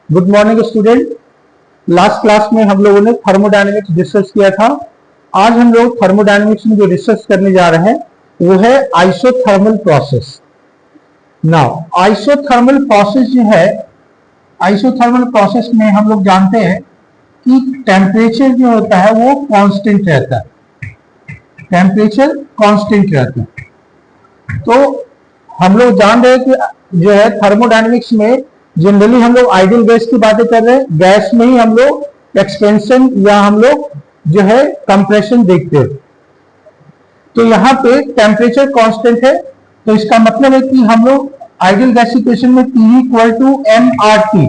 Good morning student. Last class में हम लोगों ने थर्मोडायनेमिक्स डिस्कस किया था। आज हम लोग थर्मोडायनेमिक्स में जो डिस्कस करने जा रहे हैं वो है isothermal process. Now isothermal process जो है, आइसोथर्मल प्रोसेस में हम लोग जानते हैं कि टेम्परेचर जो होता है वो कांस्टेंट रहता है, टेम्परेचर कांस्टेंट रहता है। तो हम लोग जान रहे हैं कि जो है थर्मोडायनेमिक्स में जनरली हम लोग आइडियल गैस की बातें कर रहे हैं, गैस में ही हम लोग एक्सपेंशन या हम लोग जो है कंप्रेशन देखते हैं। तो यहाँ पे टेम्परेचर कांस्टेंट है, तो इसका मतलब है कि हम लोग आइडियल गैस इक्वेशन में PV equal to nRT,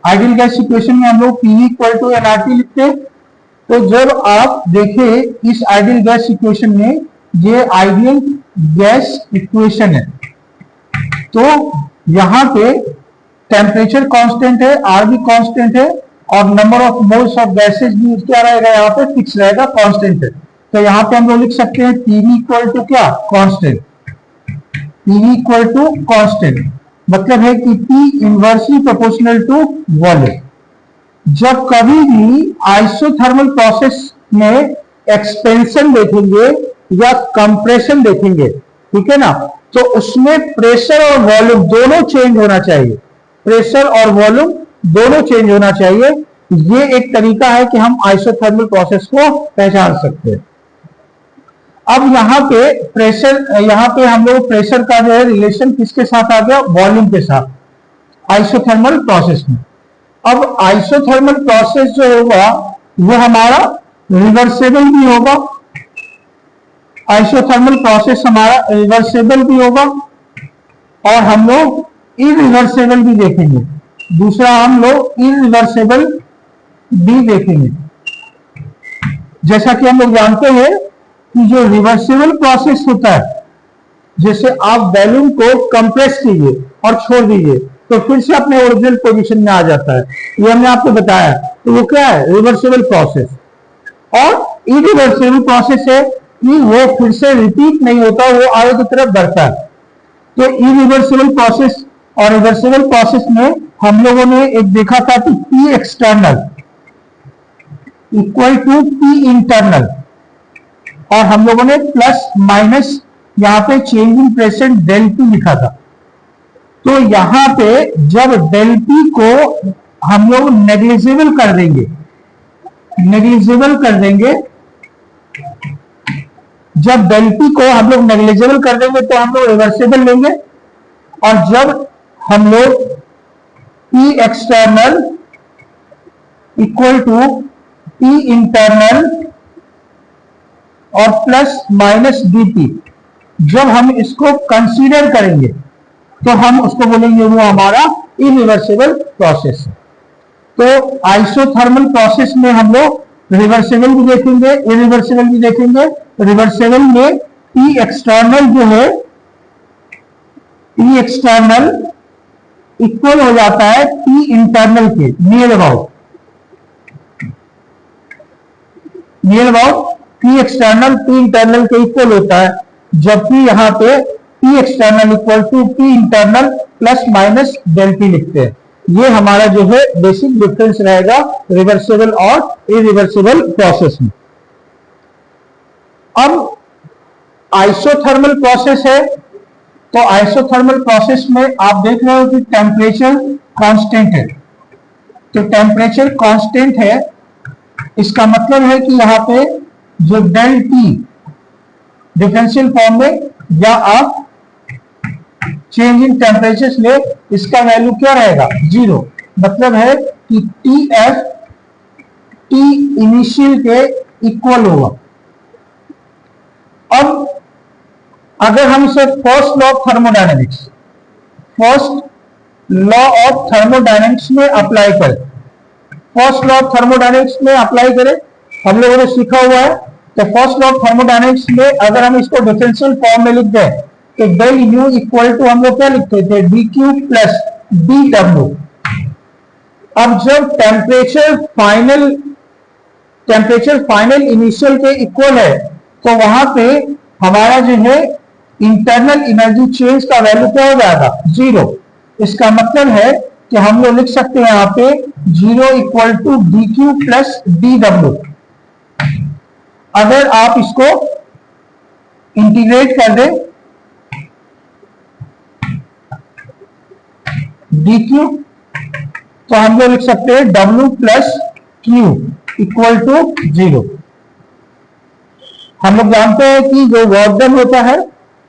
ideal gas equation में हम लोग PV इक्वल टू nRT लिखते हैं। तो जब आप देखें इस आइडियल गैस इक्वेशन में, ये आइडियल गैस इक्वेशन है, तो यहाँ पे टेम्परेचर कांस्टेंट है, R भी कांस्टेंट है और number of moles of gases भी क्या रहेगा, यहाँ पे फिक्स रहेगा, कांस्टेंट है। तो यहाँ पे हम लोग लिख सकते हैं PV इक्वल टू क्या, constant, PV equal to constant, मतलब है कि P inversely proportional to volume. जब कभी भी आइसोथर्मल प्रोसेस में एक्सपेंशन देखेंगे या कंप्रेशन देखेंगे, ठीक है ना, तो उसमें प्रेशर और वॉल्यूम दोनों चेंज होना चाहिए, प्रेशर और वॉल्यूम दोनों चेंज होना चाहिए। ये एक तरीका है कि हम आइसोथर्मल प्रोसेस को पहचान सकते हैं। अब यहाँ पे प्रेशर, यहाँ पे हम लोग प्रेशर का जो है रिलेशन किसके साथ आ गया, वॉल्यूम के साथ, आइसोथर्मल प्रोसेस में। अब आइसोथर्मल प्रोसेस जो होगा वो हमारा रिवर्सेबल भी होगा, आइसोथर्मल प्रोसेस हमारा रिवर्सेबल भी होगा और हम लोग इरिवर्सेबल भी देखेंगे। दूसरा हम लोग इरिवर्सेबल भी देखेंगे। जैसा कि हम लोग जानते हैं कि जो रिवर्सेबल प्रोसेस होता है, जैसे आप बैलून को कंप्रेस कीजिए और छोड़ दीजिए तो फिर से अपने ओरिजिनल पोजीशन में आ जाता है, ये हमने आपको बताया। तो वो क्या है, रिवर्सेबल प्रोसेस। और इरिवर्सेबल प्रोसेस है कि वो फिर से रिपीट नहीं होता, वो आगे की तरफ बढ़ता है। तो इरिवर्सेबल प्रोसेस और रिवर्सेबल प्रोसेस में हम लोगों ने एक देखा था कि P external equal to P internal, और हम लोगों ने प्लस माइनस यहाँ पे change in pressure del P लिखा था। तो यहाँ पे जब डेल P को हम लोग नेग्लिजिबल कर देंगे, नेग्लिजिबल कर देंगे, जब डेल P को हम लोग नेग्लिजिबल कर देंगे तो हम लोग रिवर्सेबल लेंगे। और जब हम लोग P external equal to P internal और प्लस माइनस DP, जब हम इसको कंसीडर करेंगे तो हम उसको बोलेंगे वो हमारा इरिवर्सेबल प्रोसेस है। तो आइसोथर्मल प्रोसेस में हम लोग रिवर्सेबल भी देखेंगे, इरिवर्सेबल भी देखेंगे। रिवर्सेबल में P एक्सटर्नल जो है, P एक्सटर्नल इक्वल हो जाता है P इंटरनल के, near about, near about P external P internal के इक्वल होता है, जबकि यहाँ पे P external equal to P internal plus minus del P लिखते हैं। ये हमारा जो है बेसिक डिफरेंस रहेगा रिवर्सेबल और इरिवर्सेबल प्रोसेस में। अब आइसोथर्मल प्रोसेस है, तो आइसोथर्मल प्रोसेस में आप देख रहे हो कि टेम्परेचर कांस्टेंट है। तो टेम्परेचर कांस्टेंट है, इसका मतलब है कि यहाँ पे जो डेल T डिफरेंशियल फॉर्म में, या आप चेंज इन टेम्परेचर ले, इसका वैल्यू क्या रहेगा, 0। मतलब है कि TF T इनिशियल के इक्वल होगा। अब अगर हम इसे first law of thermodynamics, first law of thermodynamics में अप्लाई करें, फर्स्ट लॉ ऑफ थर्मोडायनेमिक्स में अप्लाई करें, हम लोगों ने सीखा हुआ है। तो फर्स्ट लॉ ऑफ थर्मोडायनेमिक्स में अगर हम इसको डिफरेंशियल फॉर्म में लिख दें तो डेल U इक्वल टू हम लोग क्या लिखते थे, dQ प्लस dW। अब जब टेम्परेचर फाइनल इनिशियल के इक्वल है तो वहां पे हमारा जो है इंटरनल एनर्जी चेंज का वैल्यू क्या हो जाएगा, 0। इसका मतलब है कि हम लोग लिख सकते हैं यहाँ पे 0 equal to D Q plus D W. अगर आप इसको इंटीग्रेट कर दें डी क्यू, तो हम लोग लिख सकते हैं W plus Q equal to 0। हम लोग जानते हैं कि जो वर्क डन होता है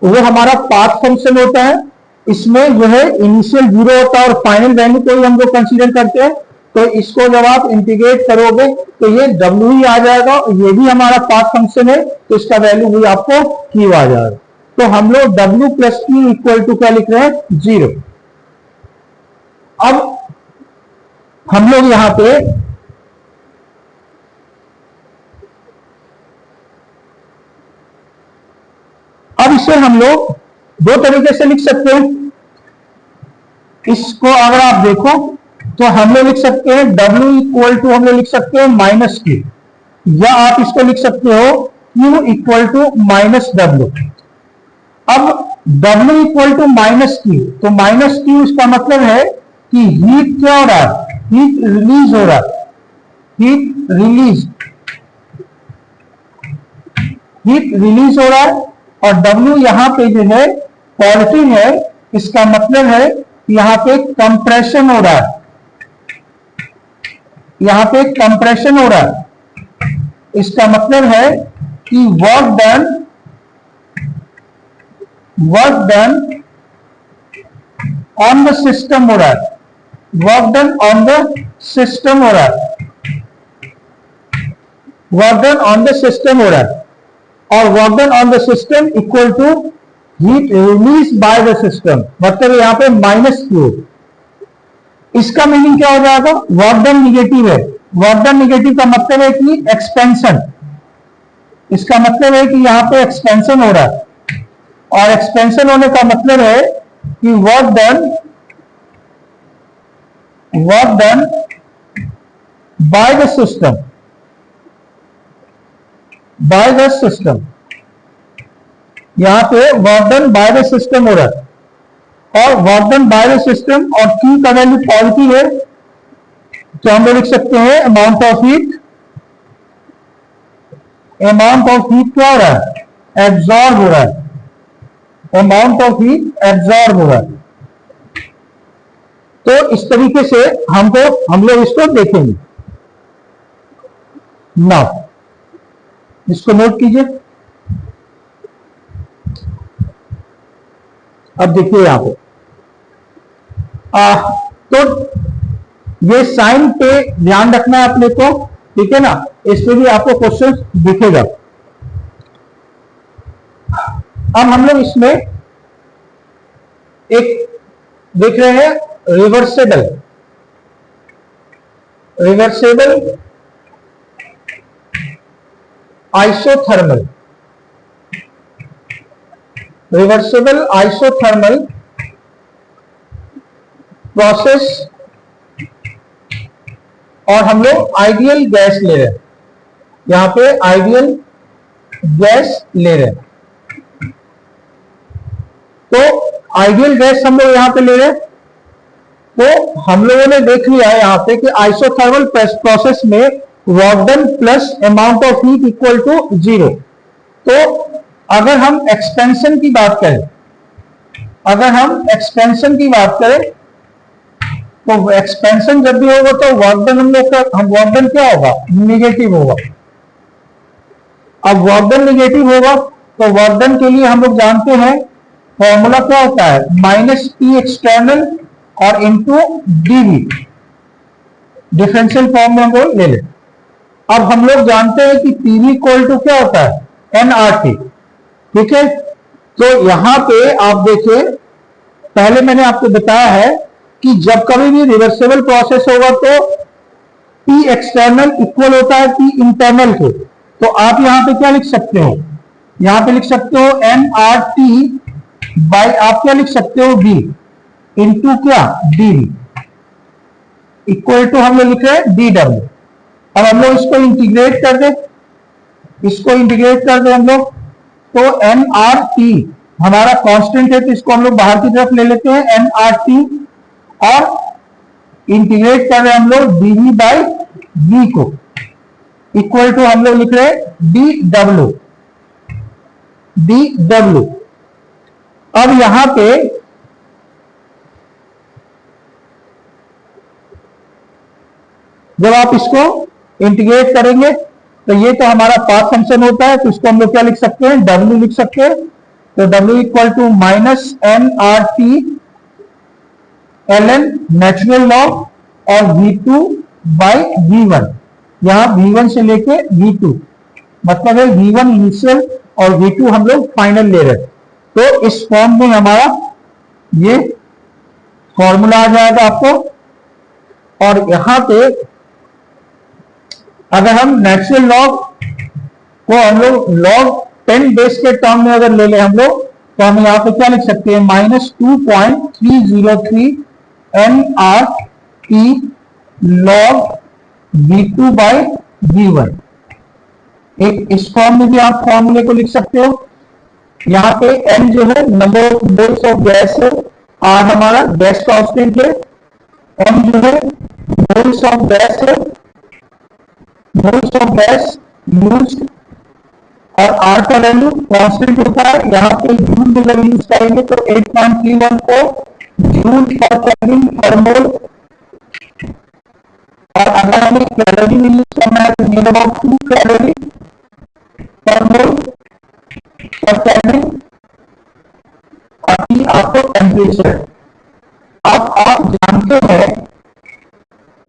वो हमारा पाथ फंक्शन होता है। इसमें जो है इनिशियल 0 होता है और फाइनल वैल्यू को ही हम लोग कंसीडर करते हैं। तो इसको जब आप इंटीग्रेट करोगे तो ये W ही आ जाएगा, ये भी हमारा पाथ फंक्शन है, तो इसका वैल्यू भी आपको Q आ जाएगा। तो हम लोग W plus Q equal to क्या लिख रहे हैं 0। अब हम लोग यहां पे अब इसे हम लोग दो तरीके से लिख सकते हैं। इसको अगर आप देखो तो हम लोग लिख सकते हैं W इक्वल टू हम लोग लिख सकते हैं माइनस Q, या आप इसको लिख सकते हो Q equal to minus W। अब W equal to minus Q, तो माइनस Q इसका मतलब है कि हीट क्या हो रहा है, हीट रिलीज हो रहा है, हीट रिलीज हो रहा है। और W यहां पे जो है पॉजिटिव है, इसका मतलब है यहां पे कंप्रेशन हो रहा है, यहां पे कंप्रेशन हो रहा है। इसका मतलब है कि work done on the system हो रहा है, work done on the system हो रहा है, work done on the system हो रहा है। और work done on the system equal to heat release by the system, मतलब यहां पे माइनस Q। इसका मीनिंग क्या हो जाएगा, वर्क डन निगेटिव है, वर्क डन निगेटिव का मतलब है कि एक्सपेंशन, इसका मतलब है कि यहां पे एक्सपेंशन हो रहा है, और एक्सपेंशन होने का मतलब है कि work done by the system, bye the system, यहां पे work done by the system हो रहा है। और work done by the system और Q का वैल्यू पॉजिटिव है, तो हम लोग लिख सकते हैं अमाउंट ऑफ हीट क्या हो रहा है, एब्जॉर्ब हो रहा है, अमाउंट ऑफ हीट एब्जॉर्ब हो रहा है। तो इस तरीके से हम लोग इसको देखेंगे। नाउ इसको नोट कीजिए। अब देखिए यहां पे तो ये साइन पे ध्यान रखना है अपने को, ठीक है ना, इस पे भी आपको क्वेश्चन दिखेगा। अब हम लोग इसमें एक देख रहे हैं reversible isothermal, reversible isothermal process, और हम लोग आइडियल गैस ले रहे हैं, यहां पे आइडियल गैस ले रहे हैं। तो आइडियल गैस हम लोग यहां पे ले रहे हैं। तो हम लोगों ने देख लिया है यहां पे कि आइसोथर्मल प्रोसेस में work done plus amount of heat equal to 0। तो अगर हम एक्सपेंशन की बात करें, तो एक्सपेंशन जब भी होगा तो वर्क डन वर्क डन क्या होगा, निगेटिव होगा। अब वर्क डन निगेटिव होगा तो वर्क डन के लिए हम लोग जानते हैं फॉर्मूला क्या होता है, माइनस P एक्सटर्नल और इंटू dV, डिफरेंशियल फॉर्म में हम लोग ले लें। अब हम लोग जानते हैं कि PV इक्वल टू क्या होता है, nRT, ठीक है। तो यहां पे आप देखिए, पहले मैंने आपको बताया है कि जब कभी भी रिवर्सिबल प्रोसेस होगा तो P एक्सटर्नल इक्वल होता है P इंटरनल के। तो आप यहां पे क्या लिख सकते हो, यहां पे लिख सकते हो nRT बाई आप क्या लिख सकते हो V इंटू क्या dV इक्वल टू हम लोग लिख रहे हैं dW। अब हम लोग इसको इंटीग्रेट कर दे, हम लोग तो nRT हमारा कांस्टेंट है, तो इसको हम लोग बाहर की तरफ ले लेते हैं nRT, और इंटीग्रेट कर रहे हैं हम लोग dv बाई v को, इक्वल टू हम लोग लिख रहे हैं dw। अब यहां पे जब आप इसको इंटीग्रेट करेंगे तो ये तो हमारा पाथ फंक्शन होता है, तो इसको हम लोग क्या लिख सकते हैं, w लिख सकते हैं। तो w equal to minus N R T L N natural log और v2 बाई v1, यहां v1 से लेके v2, मतलब है v1 इनिशियल और v2 हम लोग फाइनल ले रहे हैं। तो इस फॉर्म में हमारा ये फॉर्मूला आ जाएगा आपको। और यहां पे अगर हम नेचुरल लॉग को हम लोग log 10 बेस के टर्म में अगर ले लें हम लोग, तो हम यहां पे क्या लिख सकते हैं, -2.303 N R T log v2 by v1। एक इस फॉर्म में भी आप फॉर्मूले को लिख सकते हो। यहाँ पे n जो है number of moles of gas है, r हमारा गैस कांस्टेंट है, m जो है मोल्स ऑफ गैस है, मोल्स ऑफ गैस यूज्ड, और r का वैल्यू कांस्टेंट होता है। यहाँ पे जूल में जब यूज करेंगे तो 8.31 को जूल पर केल्विन पर मोल, और अगर हमें कैलोरी में यूज करना है तो नियर अबाउट 2 कैलोरी पर मोल पर केल्विन। अभी आपको टेम्परेचर, अब आप जानते हैं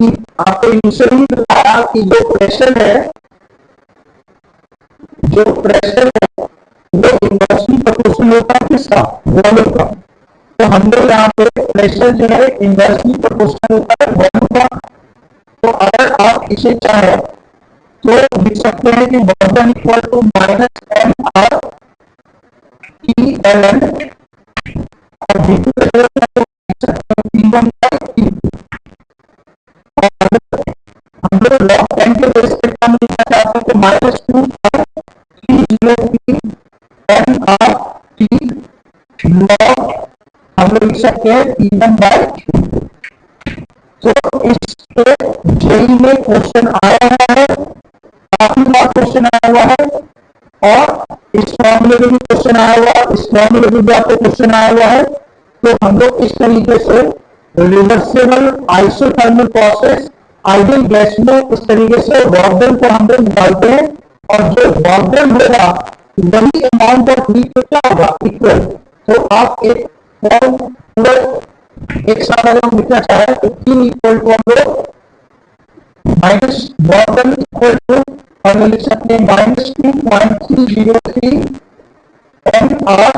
कि आपको इनिशियली बताया कि जो प्रेशर है वो इन्वर्सली प्रोपोर्शनल होता है किसका, वॉल्यूम का। तो हम लोग यहाँ पे प्रेशर जो है इन्वर्सली प्रोपोर्शनल होता है वॉल्यूम का। तो अगर आप इसे चाहे तो लिख सकते हैं कि volume equal to minus M R T L N, और v2 का जो है T1 बाई T2। और हम लोग log 10 के बेस पे क्या लिखना चाहते हैं, तो -2.303 एन आर टी लॉग हम लोग लिख सकते हैं T1 बाई T2। तो इस पे जेई में क्वेश्चन आया है, काफी बार क्वेश्चन आया हुआ है, और इस फॉर्मूले में भी क्वेश्चन आया हुआ है, इस फॉर्मूले में भी आपको क्वेश्चन आया हुआ है। तो हम लोग इस तरीके से reversible isothermal process ideal gas में इस तरीके से वर्क डन को हम लोग निकालते हैं, और जो वर्क डन होगा वही अमाउंट ऑफ हीट पे क्या होगा, इक्वल। तो आप एक फॉर्म पूरा एक साथ अगर हम लिखना चाहें तो Q इक्वल टू हम लोग minus work done equal to हम लिख सकते हैं -2.303 एन आर